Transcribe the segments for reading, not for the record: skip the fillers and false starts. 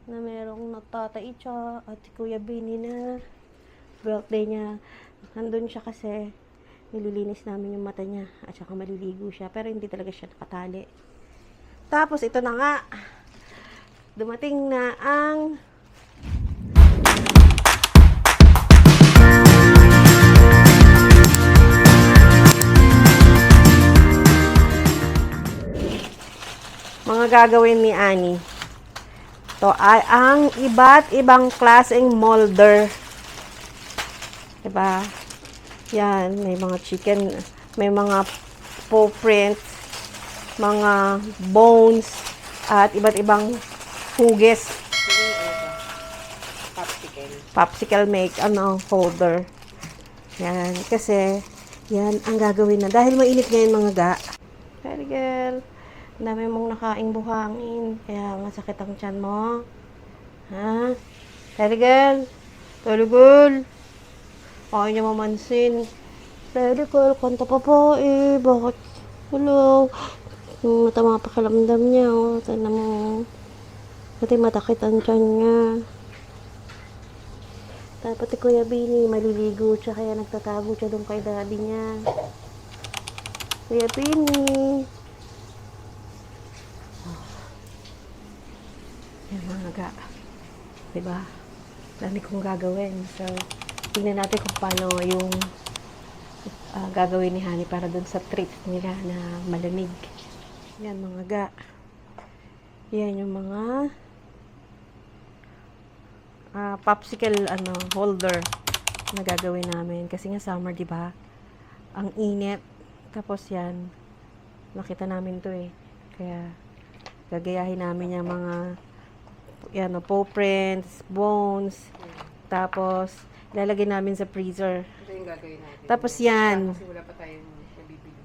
na merong Tatay Icha at si Kuya Bini na birthday niya. Nandun siya kasi nililinis namin yung mata niya at saka maliligo siya pero hindi talaga siya nakatali. Tapos ito na nga, dumating na ang mga gagawin ni Annie. Ito ay ang iba't ibang klaseng molder. Diba? Yan, may mga chicken, may mga paw prints, mga bones, at iba't ibang hugis. Popsicle make, holder. Yan, kasi, yan ang gagawin na. Dahil mainit ngayon mga ga. Very girl. Ang dami mong nakaing buhangin. Kaya masakit ang tiyan mo. Ha? Very girl. Very girl. Ayaw niya mamansin. Very girl, kanta pa po eh. Bakit? Hello. Yung matama pakiramdam niya. Oh. Tanda mo. Pati matakit ang tiyan niya. Dapat si Kuya Bini, maliligo siya. Kaya nagtatago siya doon kay daddy niya. Kuya Bini. Yan mga ga. Diba? Dami kong gagawin. So, tingnan natin kung paano yung gagawin ni Honey para dun sa treat nila na malamig. Yan mga ga. Yan yung mga popsicle holder na gagawin namin. Kasi nga summer, diba? Ang init. Tapos yan, nakita namin to eh. Kaya, gagayahin namin yung mga paw prints, bones, tapos, lalagay namin sa freezer. Ito yung gagawin natin. Tapos yan. Kasi wala pa tayong nabibili.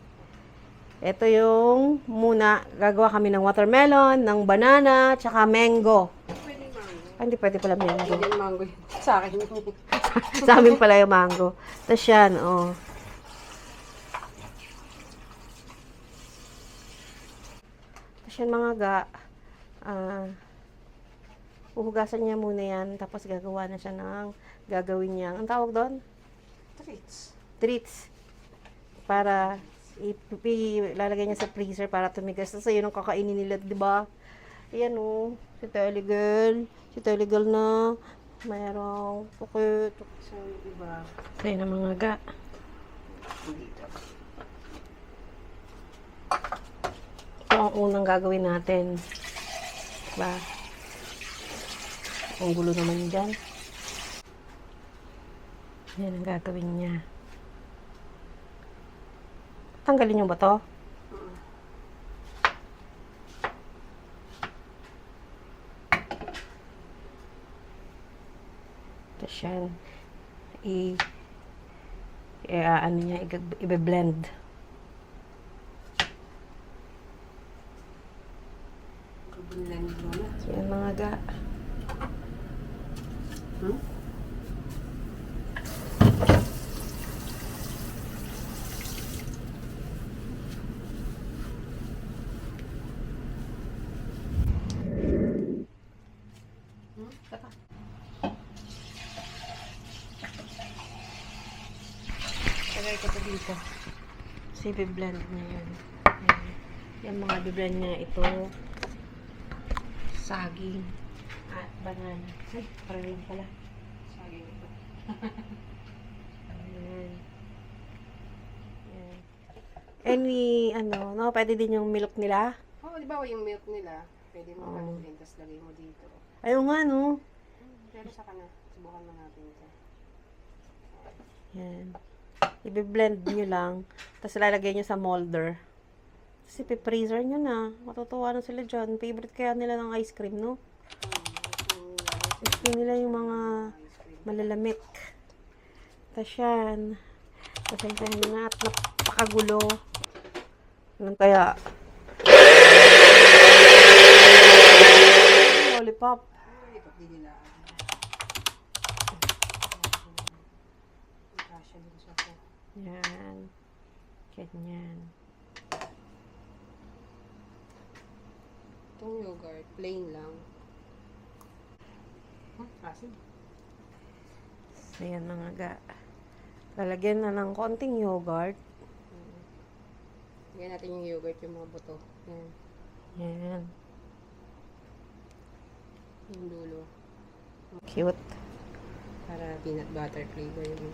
Ito yung muna, gagawa kami ng watermelon, ng banana, tsaka mango. Pwede mango. Hindi pwede pala mango. Pwede mango yun. Sa akin yun. Sa amin pala yung mango. Tapos yan, oh. Tapos yan mga ga, uhugasan niya muna yan, tapos gagawa na siya ng gagawin niya. Ang tawag doon? Treats. Treats. Para ilalagay niya sa freezer para tumigas. Tapos yun ang kakainin nila, di ba? Ayan o, si Telly Girl. Si Telly Girl na mayroong pukit. So, iba. Ayan ang mga ga. Dito. Ito ang unang gagawin natin. Diba? Ang gulo naman dyan. Yan ang gagawin niya. Tanggalin niyo ba to? Tapos yan. I-blend. Blend mo na. So, yan mga ga. Tagay ko to dito. So, i-blend niya yan. Ayan. Yung mga i-blend niya ito. Saging. At banana. Ay, parang lang pala. Saging ito. Ayan. Ayan. Any, pwede din yung milk nila. Oo, di ba yung milk nila? Pwede mo haluin, tapos lagay mo dito. Ayaw nga, no? Pero saka na, subukan mo natin ito. Yan. I-blend nyo lang. Tapos lalagay nyo sa molder. Tapos ipi-freezer nyo na. Matutuwa na sila dyan. Favorite kaya nila ng ice cream, no? Gusto nila yung mga malalamig. Tapos yan. Pasensya nyo na at napakagulo. Anong kaya? Lollipop. Lollipop din nila. Kasha din siya po. Yan. Ganyan. Itong yogurt, plain lang. Asin. So, yan mga ga. Lalagyan na ng konting yogurt. Lagyan natin yung yogurt, yung mga buto. Yan. Yan. Yung dulo. Cute. Para peanut butter flavor yung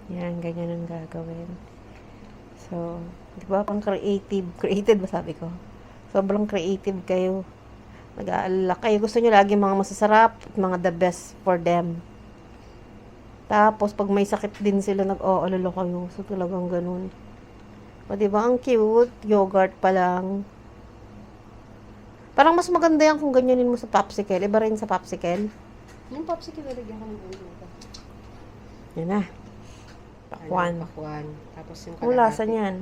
Yan, ganyan ang gagawin. So, di ba pang creative? Creative ba sabi ko? Sobrang creative kayo. Nag-aalala kayo. Gusto nyo lagi mga masasarap at mga the best for them. Tapos, pag may sakit din sila, nag-aalala kayo. So, talagang ganun. O, di ba? Ang cute. Yogurt pa lang. Parang mas maganda yan kung ganyanin mo sa popsicle. Iba rin sa popsicle. yung popsicle, lalagyan ko ng ulo. Yan na. Pakwan. Pakwan. Tapos yung Ang lasa niyan.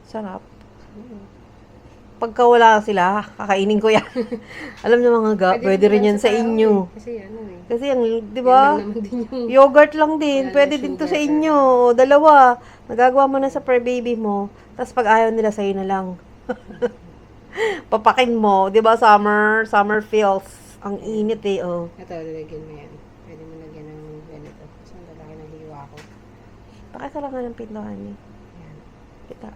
Sarap. Pagka wala sila, kakainin ko yan. Alam niyo mga ga, pwede rin yan sa inyo. Kasi ano eh. Kasi yung, di ba? Yan lang naman din yung Yogurt lang din. Wala Pwede na din to sugar sa pa. inyo. Dalawa. Nagagawa mo na sa pre-baby mo. Tapos pag ayaw nila, sa'yo na lang. Papakin mo. Di ba, summer feels. Ang init eh, oh. ito, lalagyan mo yan. Pwede mo lagyan ng ganito. Kasi ang lalaki ng hiwa ko. Pakita lang nga ng pintuhan niya. Yan. Kita.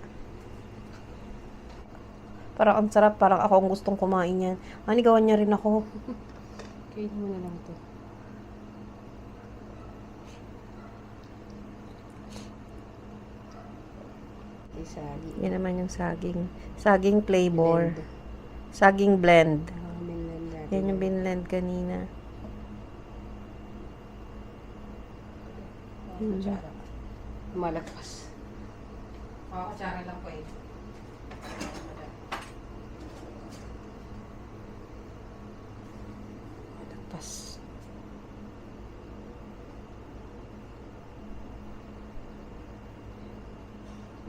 Parang ang sarap. Parang ako ang gustong kumain yan. Manigawan niya rin ako. Kainin mo na lang to. Isagi. Yan naman yung saging. Saging flavor. Blend. Saging blend. Binlend natin. Yan yung binlend kanina. Kutsara. Malagpas. Kutsara lang po eh. Pas.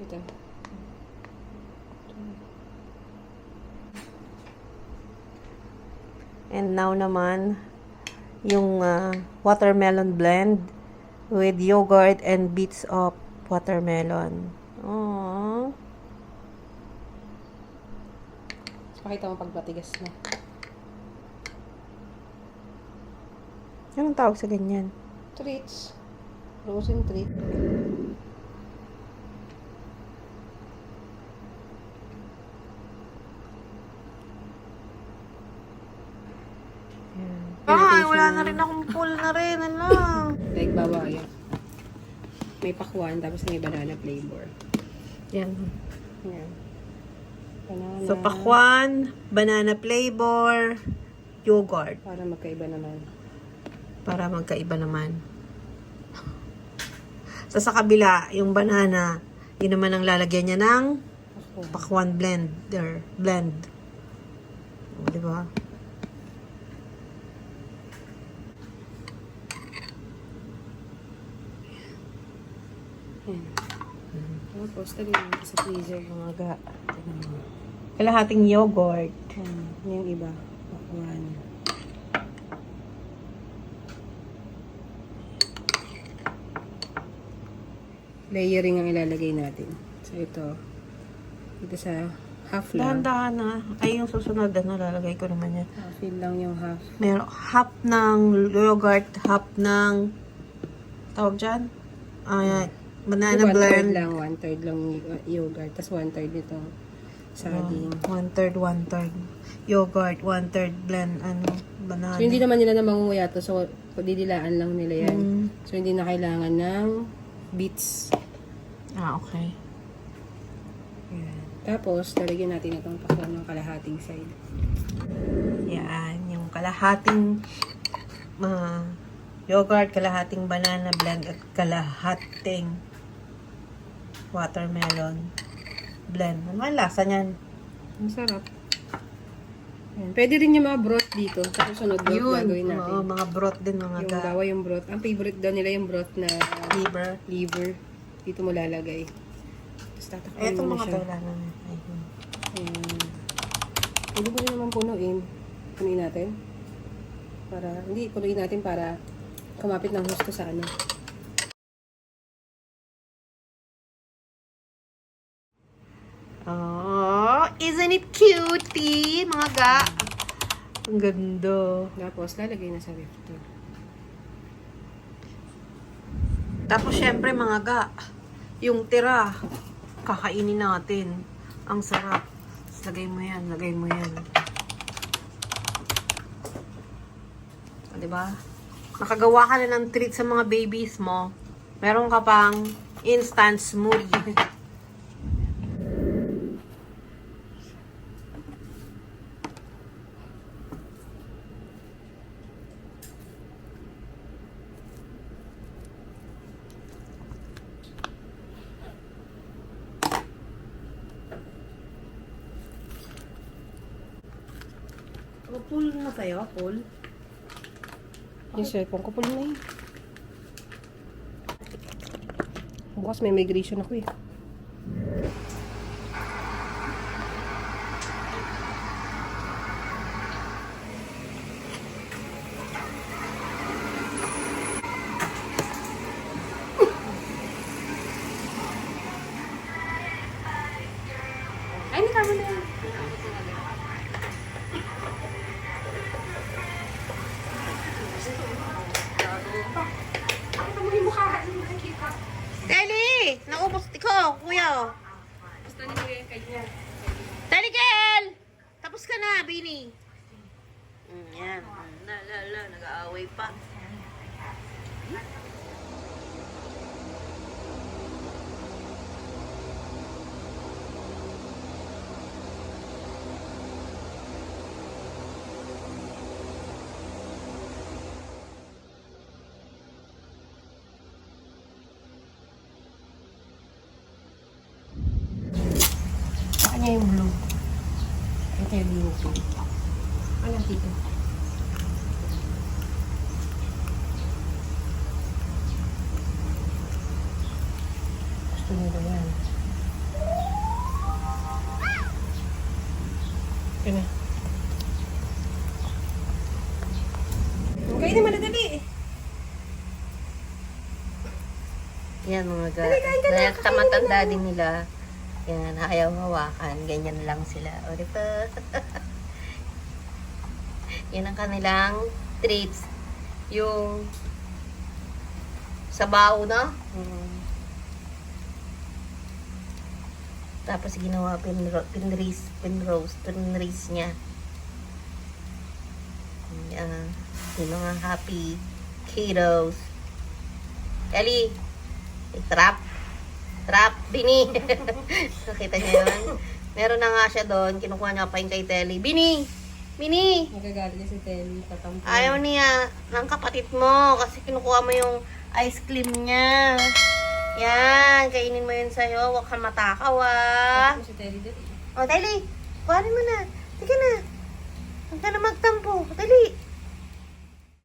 Ito. And now naman, yung watermelon blend with yogurt and bits of watermelon. Aww. Pakita mo pag matigas na. Anong tawag sa ganyan? Treats. Frozen treat. Ay, wala na rin akong full na rin. Ano? Like bawaya. May pakwan, tapos may banana flavor. Yan. Yan. Banana. So, pakwan, banana flavor, yogurt. Para magkaiba naman. Para magkaiba naman. So, sa kabila, yung banana, yun naman ang lalagyan niya ng pakwan blender. Blend. O, di ba? Yan. Tapos, tabi mo sa freezer. Mga kalahating yogurt. Yung iba. Pakwan. Layering ang ilalagay natin. So, ito sa half lang. Dahan-dahan na. Ay, yung susunod na lalagay ko naman yan. Fill lang yung half. Meron half ng yogurt, half ng tawag dyan? Banana One-third blend. lang. One-third lang yogurt. Tapos one-third nitong saging. One-third. Yogurt, one-third blend, banana. So, hindi naman nila na mangunguya to. So, didilaan lang nila yan. So, hindi na kailangan ng beets. Okay. Yan. Tapos, lalagyan natin itong pakwan ng kalahating side. Yan, yung kalahating yogurt, kalahating banana blend, at kalahating watermelon blend. Ano ang lasa niyan? Ang sarap. Yan. Pwede rin yung mga broth dito. Sa susunod broth gagawin natin. Oo, mga broth din, mga Yung bawa yung broth. Ang favorite daw nila yung broth na liver. Dito mo lalagay. Tapos tatakpan Etong mo na mga siya. kailangan. Pwede mo rin naman punuin. Punuin natin. Hindi, punuin natin para kumapit ng husto sa ano. Oh, Isn't it cutie, mga ga? Ang ganda. Tapos, lalagay na sa whip cream. Tapos, syempre, mga ga, yung tira, kakainin natin. Ang sarap. Lagay mo yan, lagay mo yan. O, diba? Nakagawa ka na ng treat sa mga babies mo. Meron ka pang instant smoothie. Pool na tayo, pool. Yung cellphone ko pala na yun. Bukas may migration ako eh. Ay, hindi kamo na yun. Deli! Naubos ko, kuya. Gusto ni Kuya yung kanya. Deli, girl! Tapos ka na, Bini. Yan. Nag-aaway pa. Kanya yung blue. Ito yung blue. Ano dito? Gusto nila yan. Okay na. Okay na, madadali. Yan mga ga. Dahil tamatanda din nila. Yan, ayaw hawakan. Ganyan lang sila. O, diba? Yan ang kanilang treats. Yung sabaw, no? Tapos ginawa pinrose niya. Yan. Yung mga happy kiddos. Ellie, trap. Trap, Bini. Nakita niyo yun? Meron na nga siya doon. Kinukuha niya pa yung kay Telly. Bini! Bini! Nagagalit na si Telly. Tatampo. Ayaw niya ng kapatid mo kasi kinukuha mo yung ice cream niya. Yan, kainin mo yun sa'yo. Huwag kang matakaw, ah. Si Telly dali. O, Telly, kuhanin mo na. Sige na. Huwag ka na magtampo. Telly.